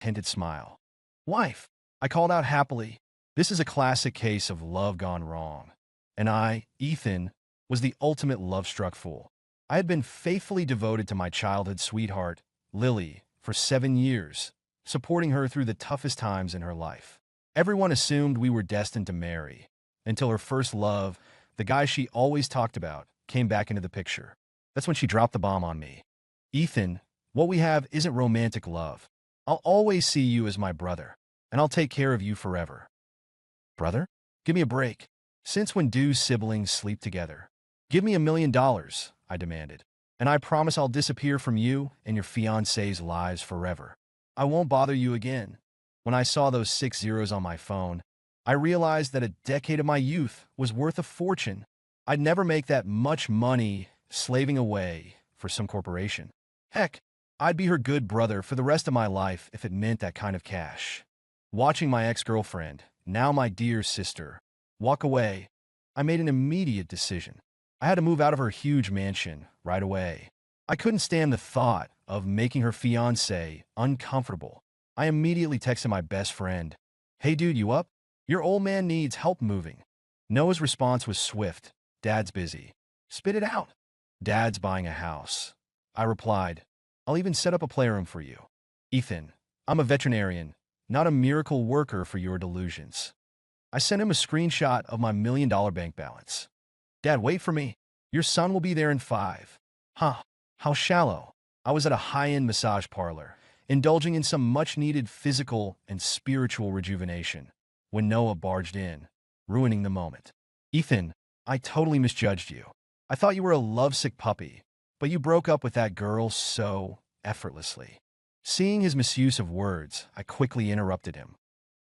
hinted smile. Wife, I called out happily. This is a classic case of love gone wrong. And I, Ethan, was the ultimate love-struck fool. I had been faithfully devoted to my childhood sweetheart, Lily, for 7 years, supporting her through the toughest times in her life. Everyone assumed we were destined to marry, until her first love, the guy she always talked about, came back into the picture. That's when she dropped the bomb on me. Ethan, what we have isn't romantic love. I'll always see you as my brother, and I'll take care of you forever. Brother? Give me a break. Since when do siblings sleep together? Give me $1 million, I demanded, and I promise I'll disappear from you and your fiancé's lives forever. I won't bother you again. When I saw those 6 zeros on my phone, I realized that a decade of my youth was worth a fortune. I'd never make that much money slaving away for some corporation. Heck, I'd be her good brother for the rest of my life if it meant that kind of cash. Watching my ex-girlfriend, now my dear sister, walk away, I made an immediate decision. I had to move out of her huge mansion right away. I couldn't stand the thought of making her fiancé uncomfortable. I immediately texted my best friend, "Hey dude, you up? Your old man needs help moving." Noah's response was swift. "Dad's busy." "Spit it out." "Dad's buying a house." I replied, "I'll even set up a playroom for you." "Ethan, I'm a veterinarian, not a miracle worker for your delusions." I sent him a screenshot of my $1 million bank balance. "Dad, wait for me. Your son will be there in 5. Huh, how shallow. I was at a high-end massage parlor, indulging in some much-needed physical and spiritual rejuvenation, when Noah barged in, ruining the moment. "Ethan, I totally misjudged you. I thought you were a lovesick puppy, but you broke up with that girl so effortlessly." Seeing his misuse of words, I quickly interrupted him.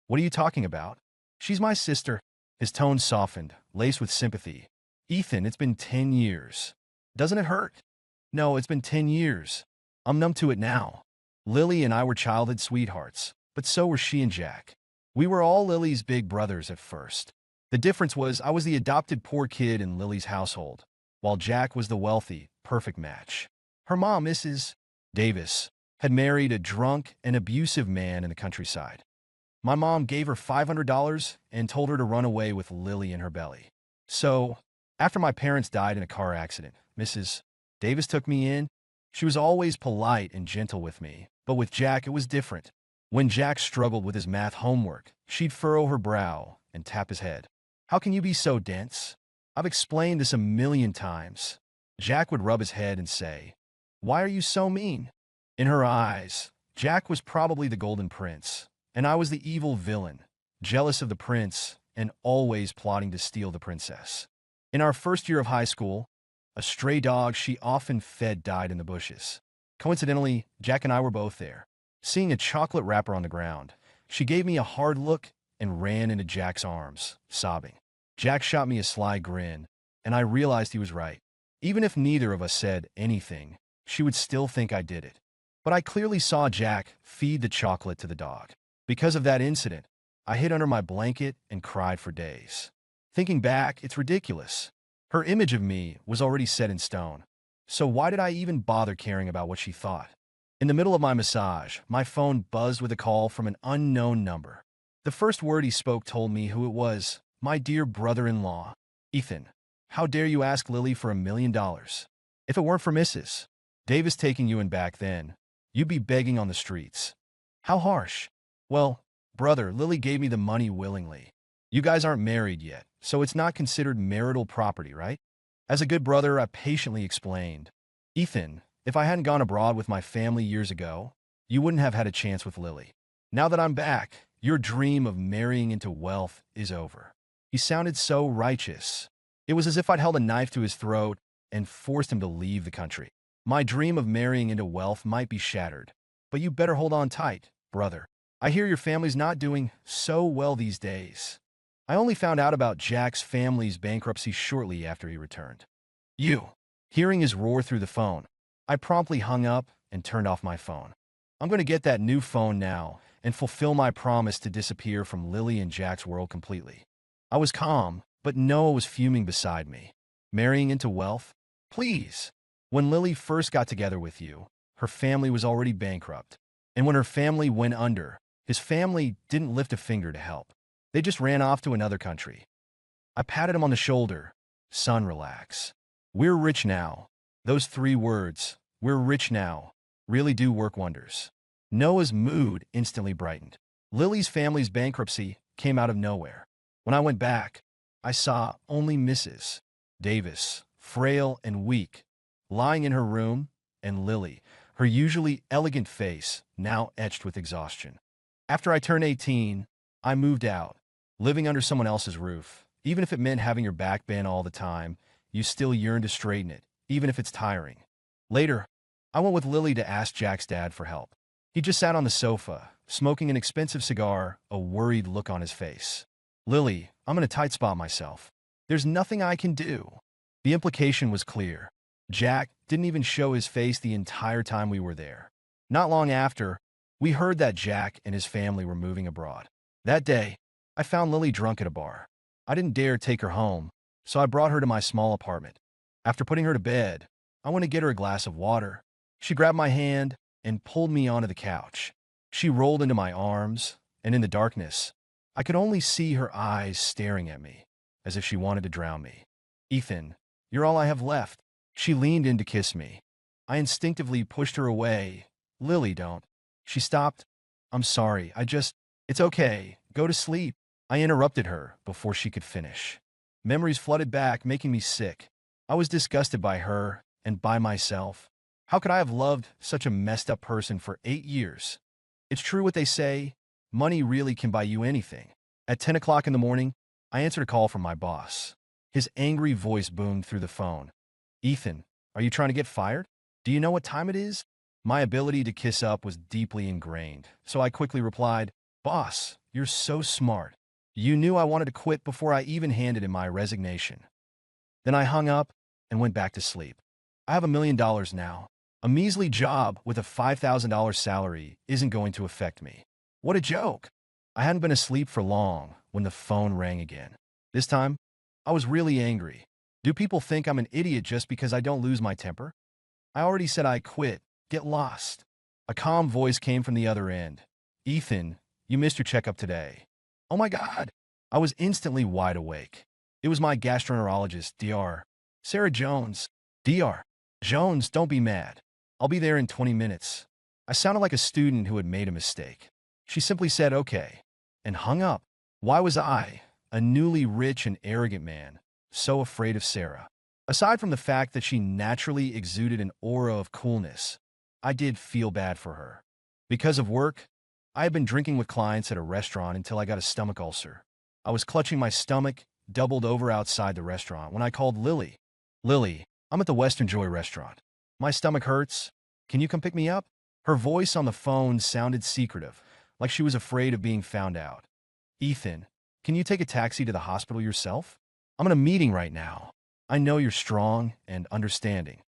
"What are you talking about? She's my sister." His tone softened, laced with sympathy. "Ethan, it's been 10 years. Doesn't it hurt?" "No, it's been 10 years. I'm numb to it now. Lily and I were childhood sweethearts, but so were she and Jack. We were all Lily's big brothers at first. The difference was I was the adopted poor kid in Lily's household, while Jack was the wealthy, perfect match. Her mom, Mrs. Davis, had married a drunk and abusive man in the countryside. My mom gave her $500 and told her to run away with Lily in her belly. So, after my parents died in a car accident, Mrs. Davis took me in. She was always polite and gentle with me, but with Jack it was different. When Jack struggled with his math homework, she'd furrow her brow and tap his head. "How can you be so dense? I've explained this 1,000,000 times." Jack would rub his head and say, "Why are you so mean?" In her eyes, Jack was probably the golden prince, and I was the evil villain, jealous of the prince and always plotting to steal the princess. In our first year of high school, a stray dog she often fed died in the bushes. Coincidentally, Jack and I were both there. Seeing a chocolate wrapper on the ground, she gave me a hard look and ran into Jack's arms, sobbing. Jack shot me a sly grin, and I realized he was right. Even if neither of us said anything, she would still think I did it. But I clearly saw Jack feed the chocolate to the dog. Because of that incident, I hid under my blanket and cried for days. Thinking back, it's ridiculous. Her image of me was already set in stone. So why did I even bother caring about what she thought? In the middle of my massage, my phone buzzed with a call from an unknown number. The first word he spoke told me who it was. "My dear brother-in-law." "Ethan, how dare you ask Lily for $1,000,000? If it weren't for Mrs. Davis taking you in back then, you'd be begging on the streets." "How harsh." "Well, brother, Lily gave me the money willingly. You guys aren't married yet, so it's not considered marital property, right?" As a good brother, I patiently explained. "Ethan, if I hadn't gone abroad with my family years ago, you wouldn't have had a chance with Lily. Now that I'm back, your dream of marrying into wealth is over." He sounded so righteous. It was as if I'd held a knife to his throat and forced him to leave the country. "My dream of marrying into wealth might be shattered, but you better hold on tight, brother. I hear your family's not doing so well these days." I only found out about Jack's family's bankruptcy shortly after he returned. "You." Hearing his roar through the phone, I promptly hung up and turned off my phone. I'm going to get that new phone now and fulfill my promise to disappear from Lily and Jack's world completely. I was calm, but Noah was fuming beside me. "Marrying into wealth? Please. When Lily first got together with you, her family was already bankrupt. And when her family went under, his family didn't lift a finger to help. They just ran off to another country. I patted him on the shoulder. Son, relax. We're rich now. Those 3 words, we're rich now, really do work wonders. Noah's mood instantly brightened. Lily's family's bankruptcy came out of nowhere. When I went back, I saw only Mrs. Davis, frail and weak, lying in her room, and Lily, her usually elegant face now etched with exhaustion. After I turned 18, I moved out, living under someone else's roof. Even if it meant having your back bent all the time, you still yearn to straighten it, even if it's tiring. Later, I went with Lily to ask Jack's dad for help. He just sat on the sofa, smoking an expensive cigar, a worried look on his face. Lily, I'm in a tight spot myself. There's nothing I can do. The implication was clear. Jack didn't even show his face the entire time we were there. Not long after, we heard that Jack and his family were moving abroad. That day, I found Lily drunk at a bar. I didn't dare take her home, so I brought her to my small apartment. After putting her to bed, I went to get her a glass of water. She grabbed my hand and pulled me onto the couch. She rolled into my arms, and in the darkness, I could only see her eyes staring at me, as if she wanted to drown me. Ethan, you're all I have left. She leaned in to kiss me. I instinctively pushed her away. Lily, don't. She stopped. I'm sorry, it's okay. Go to sleep. I interrupted her before she could finish. Memories flooded back, making me sick. I was disgusted by her and by myself. How could I have loved such a messed up person for 8 years? It's true what they say, money really can buy you anything. At 10 o'clock in the morning, I answered a call from my boss. His angry voice boomed through the phone. Ethan, are you trying to get fired? Do you know what time it is? My ability to kiss up was deeply ingrained, so I quickly replied, Boss, you're so smart. You knew I wanted to quit before I even handed in my resignation. Then I hung up and went back to sleep. I have $1 million now. A measly job with a $5,000 salary isn't going to affect me. What a joke. I hadn't been asleep for long when the phone rang again. This time, I was really angry. Do people think I'm an idiot just because I don't lose my temper? I already said I quit. Get lost. A calm voice came from the other end. Ethan, you missed your checkup today. Oh my God. I was instantly wide awake. It was my gastroenterologist, Dr. Sarah Jones. Dr. Jones, don't be mad. I'll be there in 20 minutes. I sounded like a student who had made a mistake. She simply said, okay, and hung up. Why was I, a newly rich and arrogant man, so afraid of Sarah? Aside from the fact that she naturally exuded an aura of coolness, I did feel bad for her. Because of work, I had been drinking with clients at a restaurant until I got a stomach ulcer. I was clutching my stomach, doubled over outside the restaurant, when I called Lily. Lily, I'm at the Western Joy restaurant. My stomach hurts. Can you come pick me up? Her voice on the phone sounded secretive, like she was afraid of being found out. Ethan, can you take a taxi to the hospital yourself? I'm in a meeting right now. I know you're strong and understanding.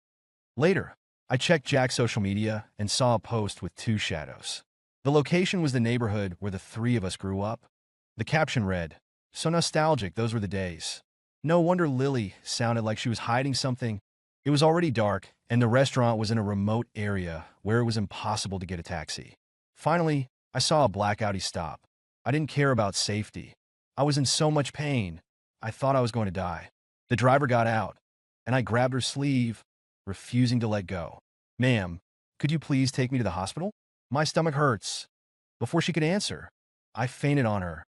Later, I checked Jack's social media and saw a post with 2 shadows. The location was the neighborhood where the 3 of us grew up. The caption read, so nostalgic, those were the days. No wonder Lily sounded like she was hiding something. It was already dark, and the restaurant was in a remote area where it was impossible to get a taxi. Finally, I saw a black Audi stop. I didn't care about safety. I was in so much pain. I thought I was going to die. The driver got out, and I grabbed her sleeve, refusing to let go. Ma'am, could you please take me to the hospital? My stomach hurts. Before she could answer, I fainted on her.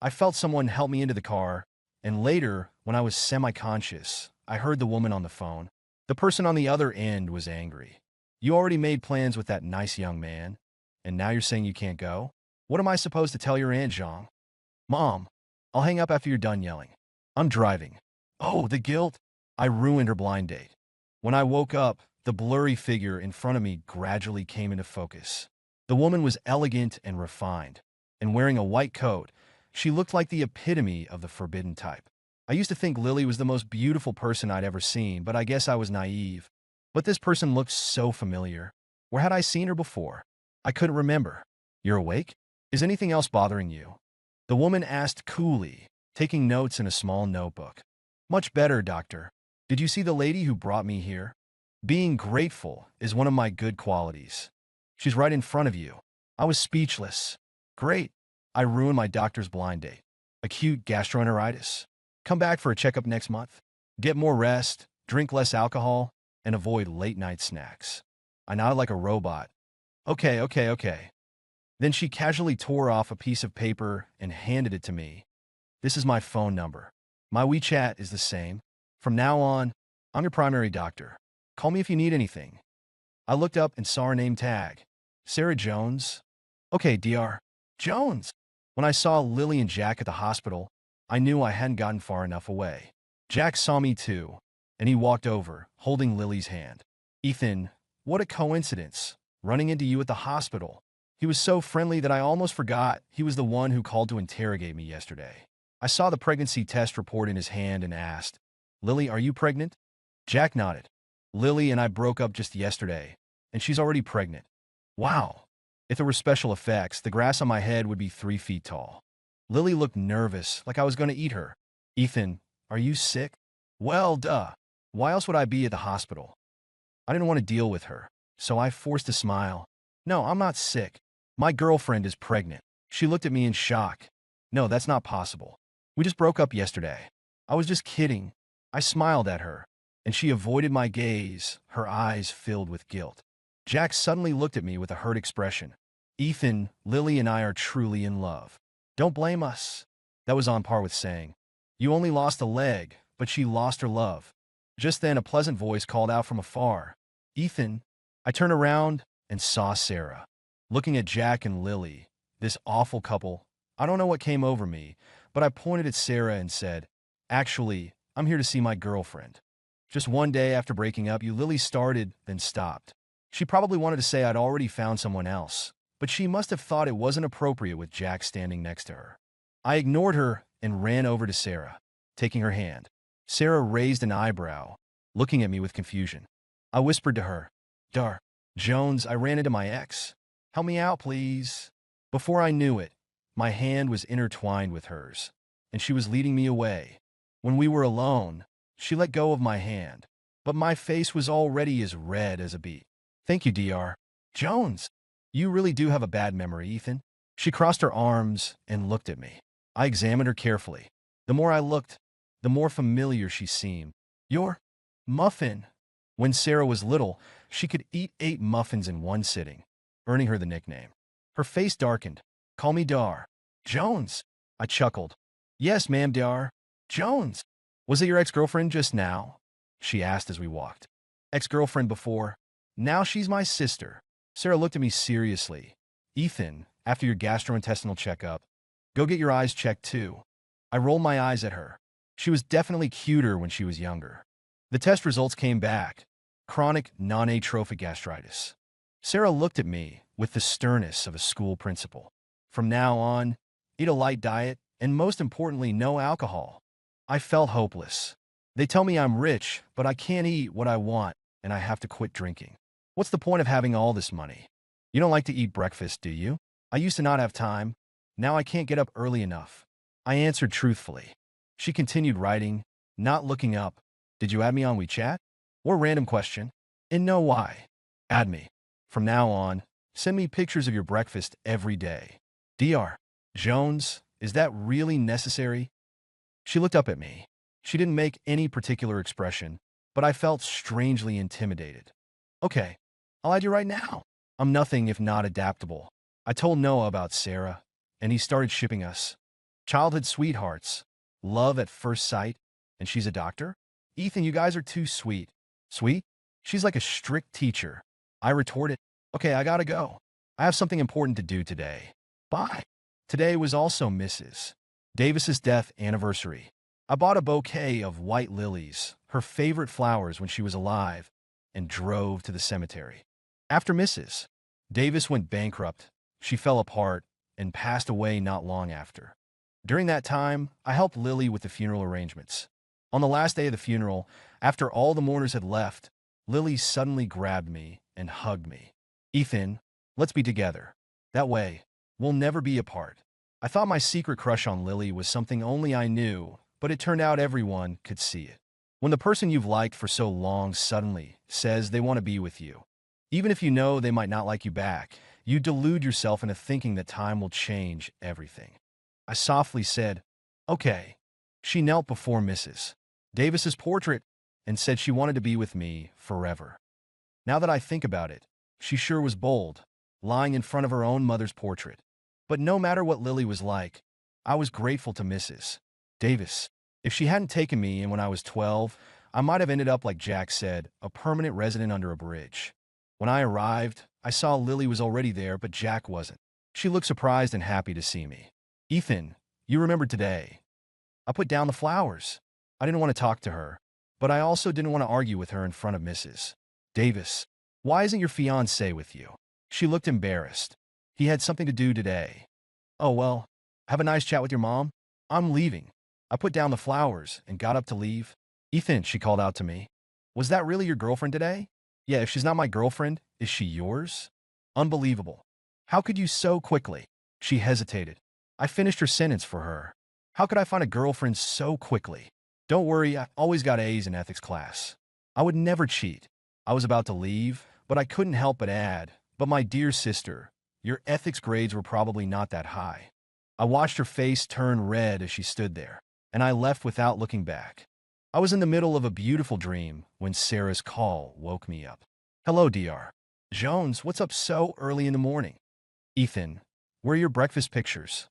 I felt someone help me into the car, and later, when I was semi-conscious, I heard the woman on the phone. The person on the other end was angry. You already made plans with that nice young man, and now you're saying you can't go? What am I supposed to tell your Aunt Jean? Mom, I'll hang up after you're done yelling. I'm driving. Oh, the guilt. I ruined her blind date. When I woke up, the blurry figure in front of me gradually came into focus. The woman was elegant and refined, and wearing a white coat, she looked like the epitome of the forbidden type. I used to think Lily was the most beautiful person I'd ever seen, but I guess I was naive. But this person looked so familiar. Where had I seen her before? I couldn't remember. You're awake? Is anything else bothering you? The woman asked coolly, taking notes in a small notebook. Much better, doctor. Did you see the lady who brought me here? Being grateful is one of my good qualities. She's right in front of you. I was speechless. Great. I ruined my doctor's blind date. Acute gastroenteritis. Come back for a checkup next month. Get more rest, drink less alcohol, and avoid late-night snacks. I nodded like a robot. Okay, okay, okay. Then she casually tore off a piece of paper and handed it to me. This is my phone number. My WeChat is the same. From now on, I'm your primary doctor. Call me if you need anything. I looked up and saw her name tag. Sarah Jones? Okay, Dr. Jones. When I saw Lily and Jack at the hospital, I knew I hadn't gotten far enough away. Jack saw me too, and he walked over, holding Lily's hand. Ethan, what a coincidence, running into you at the hospital. He was so friendly that I almost forgot he was the one who called to interrogate me yesterday. I saw the pregnancy test report in his hand and asked, Lily, are you pregnant? Jack nodded. Lily and I broke up just yesterday, and she's already pregnant. Wow. If there were special effects, the grass on my head would be 3 feet tall. Lily looked nervous, like I was going to eat her. Ethan, are you sick? Well, duh. Why else would I be at the hospital? I didn't want to deal with her, so I forced a smile. No, I'm not sick. My girlfriend is pregnant. She looked at me in shock. No, that's not possible. We just broke up yesterday. I was just kidding. I smiled at her, and she avoided my gaze, her eyes filled with guilt. Jack suddenly looked at me with a hurt expression. Ethan, Lily and I are truly in love. Don't blame us. That was on par with saying, you only lost a leg, but she lost her love. Just then, a pleasant voice called out from afar. Ethan. I turned around and saw Sarah. Looking at Jack and Lily, this awful couple, I don't know what came over me, but I pointed at Sarah and said, actually, I'm here to see my girlfriend. Just one day after breaking up, Lily started, then stopped. She probably wanted to say I'd already found someone else, but she must have thought it wasn't appropriate with Jack standing next to her. I ignored her and ran over to Sarah, taking her hand. Sarah raised an eyebrow, looking at me with confusion. I whispered to her, Dar, Jones, I ran into my ex. Help me out, please. Before I knew it, my hand was intertwined with hers, and she was leading me away. When we were alone, she let go of my hand, but my face was already as red as a beet. Thank you, Dr. Jones. You really do have a bad memory, Ethan. She crossed her arms and looked at me. I examined her carefully. The more I looked, the more familiar she seemed. Your muffin. When Sarah was little, she could eat 8 muffins in one sitting, earning her the nickname. Her face darkened. Call me Dar. Jones. I chuckled. Yes, ma'am, Dar. Jones. Was it your ex-girlfriend just now? She asked as we walked. Ex-girlfriend before. Now she's my sister. Sarah looked at me seriously. Ethan, after your gastrointestinal checkup, go get your eyes checked too. I rolled my eyes at her. She was definitely cuter when she was younger. The test results came back. Chronic non-atrophic gastritis. Sarah looked at me with the sternness of a school principal. From now on, eat a light diet, and most importantly, no alcohol. I felt hopeless. They tell me I'm rich, but I can't eat what I want, and I have to quit drinking. What's the point of having all this money? You don't like to eat breakfast, do you? I used to not have time. Now I can't get up early enough. I answered truthfully. She continued writing, not looking up. Did you add me on WeChat? Or random question? And no why. Add me. From now on, send me pictures of your breakfast every day. Dr. Jones, is that really necessary? She looked up at me. She didn't make any particular expression, but I felt strangely intimidated. Okay, I'll add you right now. I'm nothing if not adaptable. I told Noah about Sarah, and he started shipping us. Childhood sweethearts, love at first sight, and she's a doctor? Ethan, you guys are too sweet. Sweet? She's like a strict teacher. I retorted, okay, I gotta go. I have something important to do today. Bye. Today was also Mrs. Davis's death anniversary. I bought a bouquet of white lilies, her favorite flowers when she was alive, and drove to the cemetery. After Mrs. Davis went bankrupt, she fell apart and passed away not long after. During that time, I helped Lily with the funeral arrangements. On the last day of the funeral, after all the mourners had left, Lily suddenly grabbed me and hugged me. Ethan, let's be together. That way, we'll never be apart. I thought my secret crush on Lily was something only I knew, but it turned out everyone could see it. When the person you've liked for so long suddenly says they want to be with you, even if you know they might not like you back, You delude yourself into thinking that time will change everything. I softly said, okay. She knelt before Mrs. Davis's portrait and said she wanted to be with me forever. Now that I think about it, she sure was bold, lying in front of her own mother's portrait. But no matter what Lily was like, I was grateful to Mrs. Davis. If she hadn't taken me in when I was 12, I might have ended up, like Jack said, a permanent resident under a bridge. When I arrived, I saw Lily was already there, but Jack wasn't. She looked surprised and happy to see me. Ethan, you remembered today. I put down the flowers. I didn't want to talk to her, but I also didn't want to argue with her in front of Mrs. Davis. Why isn't your fiancé with you? She looked embarrassed. He had something to do today. Oh, well, have a nice chat with your mom. I'm leaving. I put down the flowers and got up to leave. Ethan, she called out to me. Was that really your girlfriend today? Yeah, if she's not my girlfriend, is she yours? Unbelievable. How could you so quickly? She hesitated. I finished her sentence for her. How could I find a girlfriend so quickly? Don't worry, I always got A's in ethics class. I would never cheat. I was about to leave, but I couldn't help but add, but my dear sister, your ethics grades were probably not that high. I watched her face turn red as she stood there, and I left without looking back. I was in the middle of a beautiful dream when Sarah's call woke me up. Hello, Dr. Jones, what's up so early in the morning? Ethan, where are your breakfast pictures?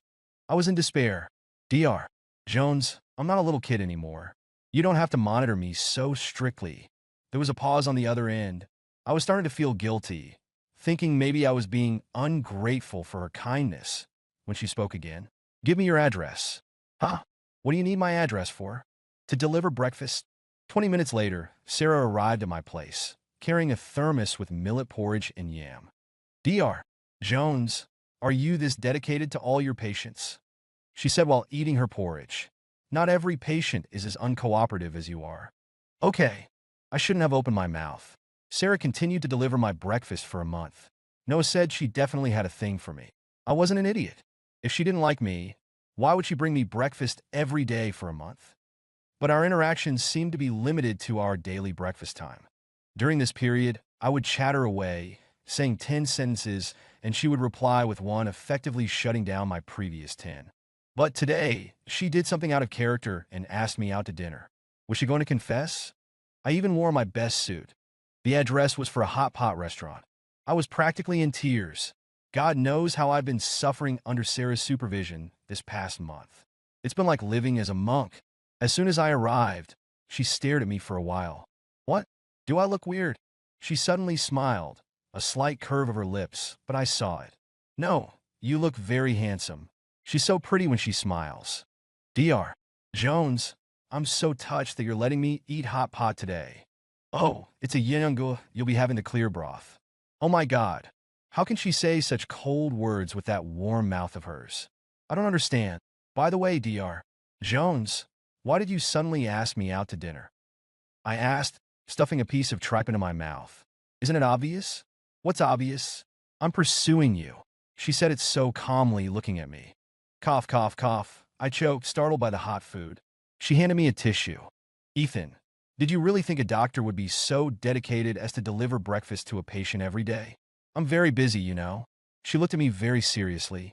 I was in despair. Dr. Jones, I'm not a little kid anymore. You don't have to monitor me so strictly. There was a pause on the other end. I was starting to feel guilty, thinking maybe I was being ungrateful for her kindness. When she spoke again, give me your address. Huh? What do you need my address for? To deliver breakfast? 20 minutes later, Sarah arrived at my place, carrying a thermos with millet porridge and yam. Dr. Jones, are you this dedicated to all your patients? She said while eating her porridge. Not every patient is as uncooperative as you are. Okay, I shouldn't have opened my mouth. Sarah continued to deliver my breakfast for a month. Noah said she definitely had a thing for me. I wasn't an idiot. If she didn't like me, why would she bring me breakfast every day for a month? But our interactions seemed to be limited to our daily breakfast time. During this period, I would chatter away, saying 10 sentences, and she would reply with one, effectively shutting down my previous 10. But today, she did something out of character and asked me out to dinner. Was she going to confess? I even wore my best suit. The address was for a hot pot restaurant. I was practically in tears. God knows how I've been suffering under Sarah's supervision this past month. It's been like living as a monk. As soon as I arrived, she stared at me for a while. What? Do I look weird? She suddenly smiled, a slight curve of her lips, but I saw it. No, you look very handsome. She's so pretty when she smiles. Dr. Jones, I'm so touched that you're letting me eat hot pot today. Oh, it's a yango you'll be having the clear broth. Oh my God. How can she say such cold words with that warm mouth of hers? I don't understand. By the way, Dr. Jones, why did you suddenly ask me out to dinner? I asked, stuffing a piece of tripe into my mouth. Isn't it obvious? What's obvious? I'm pursuing you. She said it so calmly, looking at me. Cough, cough, cough. I choked, startled by the hot food. She handed me a tissue. Ethan, did you really think a doctor would be so dedicated as to deliver breakfast to a patient every day? I'm very busy, you know. She looked at me very seriously.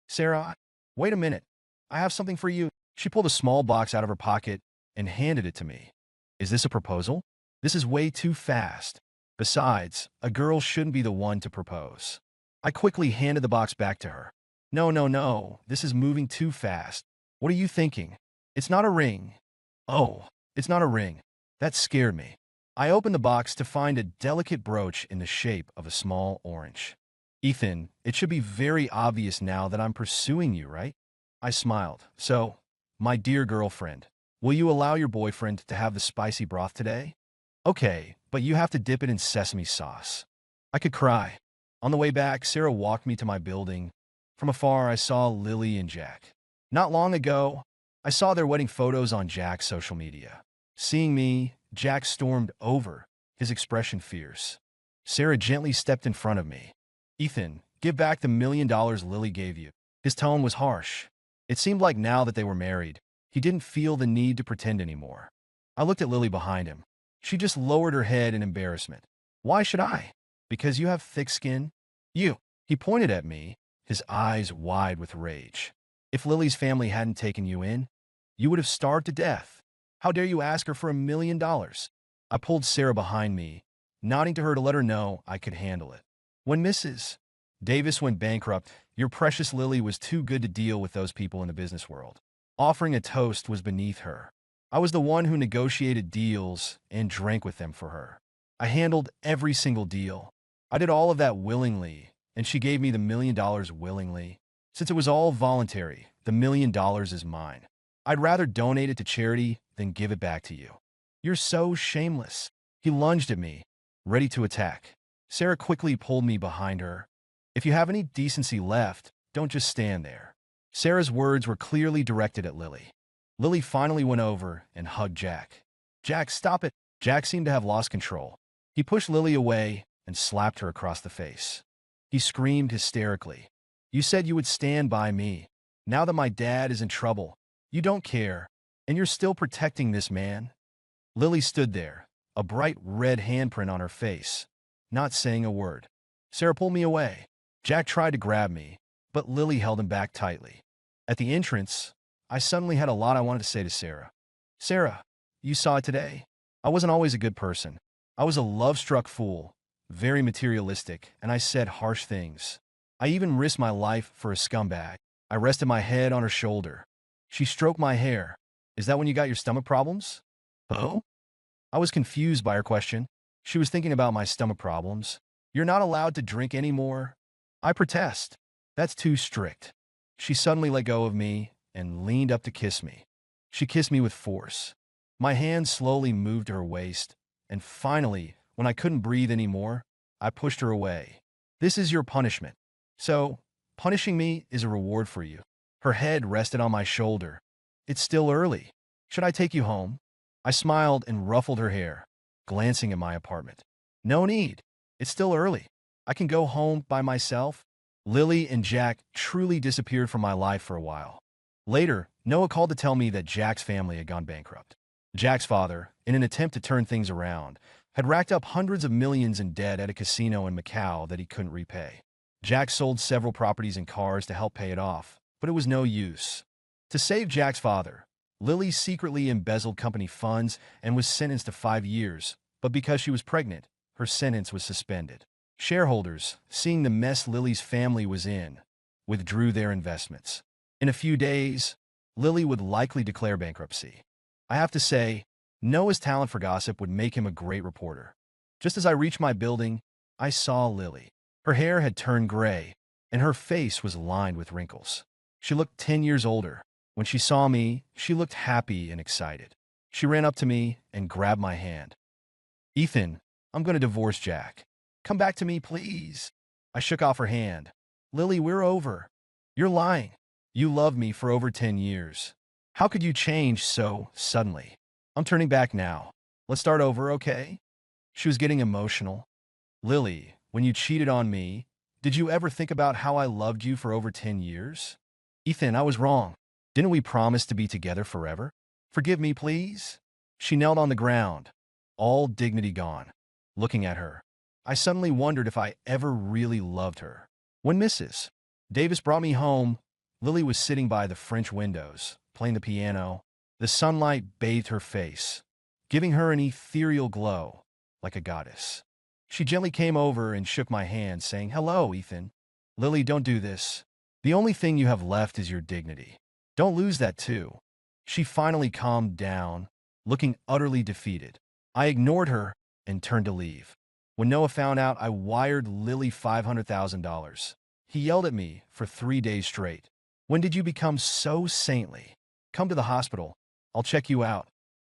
Sarah, wait a minute. I have something for you. She pulled a small box out of her pocket and handed it to me. Is this a proposal? This is way too fast. Besides, a girl shouldn't be the one to propose. I quickly handed the box back to her. No, no, no. This is moving too fast. What are you thinking? It's not a ring. Oh, it's not a ring. That scared me. I opened the box to find a delicate brooch in the shape of a small orange. Ethan, it should be very obvious now that I'm pursuing you, right? I smiled. So, my dear girlfriend, will you allow your boyfriend to have the spicy broth today? Okay, but you have to dip it in sesame sauce. I could cry. On the way back, Sarah walked me to my building. From afar, I saw Lily and Jack. Not long ago, I saw their wedding photos on Jack's social media. Seeing me, Jack stormed over, his expression fierce. Sarah gently stepped in front of me. Ethan, give back the $1 million Lily gave you. His tone was harsh. It seemed like now that they were married, he didn't feel the need to pretend anymore. I looked at Lily behind him. She just lowered her head in embarrassment. Why should I? Because you have thick skin? You. He pointed at me, his eyes wide with rage. If Lily's family hadn't taken you in, you would have starved to death. How dare you ask her for $1 million? I pulled Sarah behind me, nodding to her to let her know I could handle it. When Mrs. Davis went bankrupt, your precious Lily was too good to deal with those people in the business world. Offering a toast was beneath her. I was the one who negotiated deals and drank with them for her. I handled every single deal. I did all of that willingly, and she gave me the $1 million willingly. Since it was all voluntary, the $1 million is mine. I'd rather donate it to charity than give it back to you. You're so shameless. He lunged at me, ready to attack. Sarah quickly pulled me behind her. If you have any decency left, don't just stand there. Sarah's words were clearly directed at Lily. Lily finally went over and hugged Jack. Jack, stop it. Jack seemed to have lost control. He pushed Lily away and slapped her across the face. He screamed hysterically. You said you would stand by me. Now that my dad is in trouble, you don't care, and you're still protecting this man? Lily stood there, a bright red handprint on her face, not saying a word. Sarah pulled me away. Jack tried to grab me, but Lily held him back tightly. At the entrance, I suddenly had a lot I wanted to say to Sarah. Sarah, you saw it today. I wasn't always a good person. I was a love-struck fool, very materialistic, and I said harsh things. I even risked my life for a scumbag. I rested my head on her shoulder. She stroked my hair. Is that when you got your stomach problems? Oh? I was confused by her question. She was thinking about my stomach problems. You're not allowed to drink anymore. I protest. That's too strict. She suddenly let go of me and leaned up to kiss me. She kissed me with force. My hand slowly moved to her waist, and finally, when I couldn't breathe anymore, I pushed her away. This is your punishment. So, punishing me is a reward for you. Her head rested on my shoulder. It's still early. Should I take you home? I smiled and ruffled her hair, glancing at my apartment. No need. It's still early. I can go home by myself. Lily and Jack truly disappeared from my life for a while. Later, Noah called to tell me that Jack's family had gone bankrupt. Jack's father, in an attempt to turn things around, had racked up hundreds of millions in debt at a casino in Macau that he couldn't repay. Jack sold several properties and cars to help pay it off, but it was no use. To save Jack's father, Lily secretly embezzled company funds and was sentenced to 5 years, but because she was pregnant, her sentence was suspended. Shareholders, seeing the mess Lily's family was in, withdrew their investments. In a few days, Lily would likely declare bankruptcy. I have to say, Noah's talent for gossip would make him a great reporter. Just as I reached my building, I saw Lily. Her hair had turned gray, and her face was lined with wrinkles. She looked 10 years older. When she saw me, she looked happy and excited. She ran up to me and grabbed my hand. Ethan, I'm going to divorce Jack. Come back to me, please. I shook off her hand. Lily, we're over. You're lying. You loved me for over 10 years. How could you change so suddenly? I'm turning back now. Let's start over, okay? She was getting emotional. Lily, when you cheated on me, did you ever think about how I loved you for over 10 years? Ethan, I was wrong. Didn't we promise to be together forever? Forgive me, please. She knelt on the ground, all dignity gone. Looking at her, I suddenly wondered if I ever really loved her. When Mrs. Davis brought me home, Lily was sitting by the French windows, playing the piano. The sunlight bathed her face, giving her an ethereal glow, like a goddess. She gently came over and shook my hand, saying, Hello, Ethan. Lily, don't do this. The only thing you have left is your dignity. Don't lose that too. She finally calmed down, looking utterly defeated. I ignored her and turned to leave. When Noah found out, I wired Lily $500,000. He yelled at me for 3 days straight. When did you become so saintly? Come to the hospital. I'll check you out.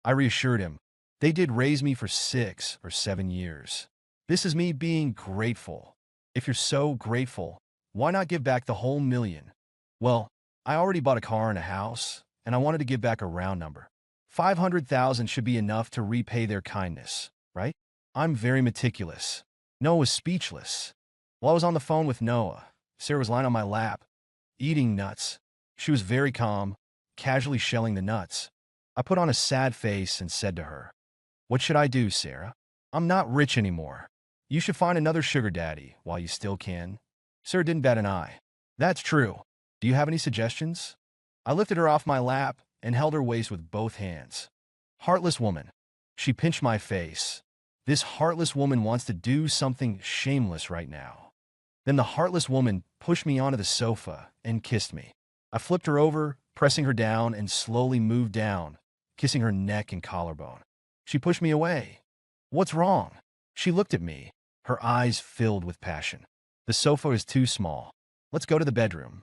I reassured him. They did raise me for 6 or 7 years. This is me being grateful. If you're so grateful, why not give back the whole million? Well, I already bought a car and a house, and I wanted to give back a round number. 500,000 should be enough to repay their kindness, right? I'm very meticulous. Noah was speechless. While I was on the phone with Noah, Sarah was lying on my lap, eating nuts. She was very calm, casually shelling the nuts. I put on a sad face and said to her, What should I do, Sarah? I'm not rich anymore. You should find another sugar daddy while you still can. Sarah didn't bat an eye. That's true. Do you have any suggestions? I lifted her off my lap and held her waist with both hands. Heartless woman. She pinched my face. This heartless woman wants to do something shameless right now. Then the heartless woman pushed me onto the sofa and kissed me. I flipped her over, pressing her down, and slowly moved down, kissing her neck and collarbone. She pushed me away. What's wrong? She looked at me, her eyes filled with passion. The sofa is too small. Let's go to the bedroom.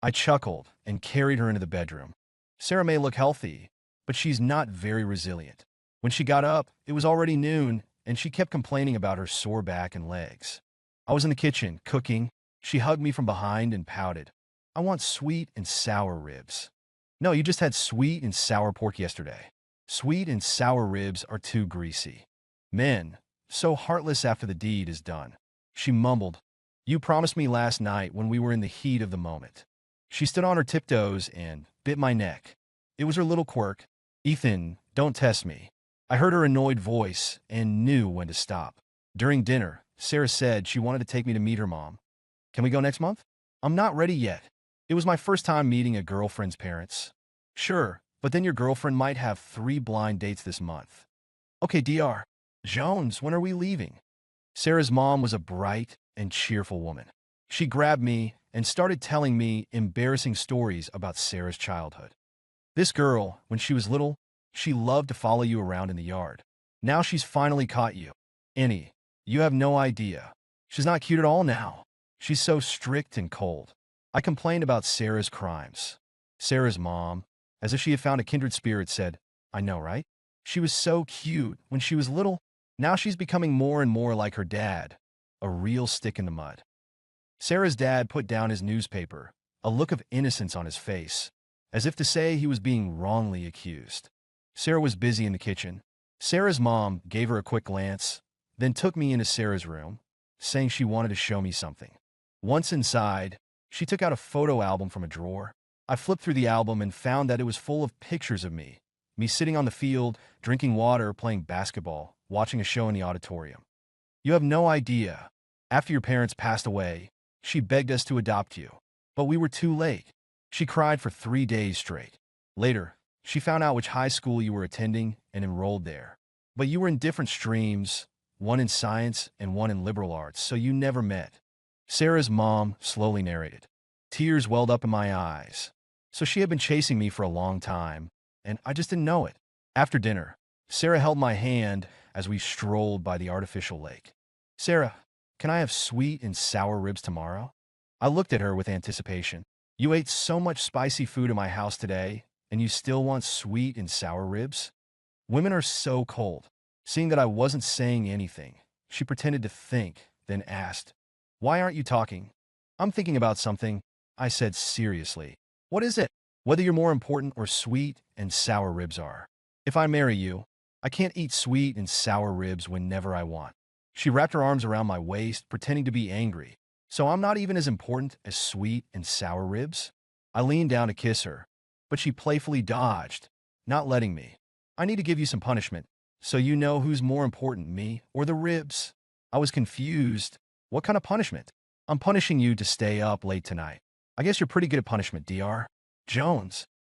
I chuckled and carried her into the bedroom. Sarah may look healthy, but she's not very resilient. When she got up, it was already noon, and she kept complaining about her sore back and legs. I was in the kitchen, cooking. She hugged me from behind and pouted. I want sweet and sour ribs. No, you just had sweet and sour pork yesterday. Sweet and sour ribs are too greasy. Men, so heartless after the deed is done. She mumbled, You promised me last night when we were in the heat of the moment. She stood on her tiptoes and bit my neck. It was her little quirk. Ethan, don't test me. I heard her annoyed voice and knew when to stop. During dinner, Sarah said she wanted to take me to meet her mom. Can we go next month? I'm not ready yet. It was my first time meeting a girlfriend's parents. Sure, but then your girlfriend might have 3 blind dates this month. Okay, Dr. Jones, when are we leaving? Sarah's mom was a bright and cheerful woman. She grabbed me and started telling me embarrassing stories about Sarah's childhood. This girl, when she was little, she loved to follow you around in the yard. Now she's finally caught you. Annie, you have no idea. She's not cute at all now. She's so strict and cold. I complained about Sarah's crimes. Sarah's mom, as if she had found a kindred spirit, said, I know, right? She was so cute when she was little. Now she's becoming more and more like her dad, a real stick in the mud. Sarah's dad put down his newspaper, a look of innocence on his face, as if to say he was being wrongly accused. Sarah was busy in the kitchen. Sarah's mom gave her a quick glance, then took me into Sarah's room, saying she wanted to show me something. Once inside, she took out a photo album from a drawer. I flipped through the album and found that it was full of pictures of me sitting on the field, drinking water, playing basketball, watching a show in the auditorium. You have no idea. After your parents passed away, she begged us to adopt you, but we were too late. She cried for 3 days straight. Later, she found out which high school you were attending and enrolled there. But you were in different streams, one in science and one in liberal arts, so you never met. Sarah's mom slowly narrated. Tears welled up in my eyes. So she had been chasing me for a long time, and I just didn't know it. After dinner, Sarah held my hand as we strolled by the artificial lake. Sarah, can I have sweet and sour ribs tomorrow? I looked at her with anticipation. You ate so much spicy food in my house today, and you still want sweet and sour ribs? Women are so cold. Seeing that I wasn't saying anything, she pretended to think, then asked, Why aren't you talking? I'm thinking about something, I said seriously. What is it? Whether you're more important or sweet and sour ribs are. If I marry you, I can't eat sweet and sour ribs whenever I want. She wrapped her arms around my waist, pretending to be angry. So I'm not even as important as sweet and sour ribs? I leaned down to kiss her, but she playfully dodged, not letting me. I need to give you some punishment, so you know who's more important, me or the ribs. I was confused. What kind of punishment? I'm punishing you to stay up late tonight. I guess you're pretty good at punishment, Dr. Jones.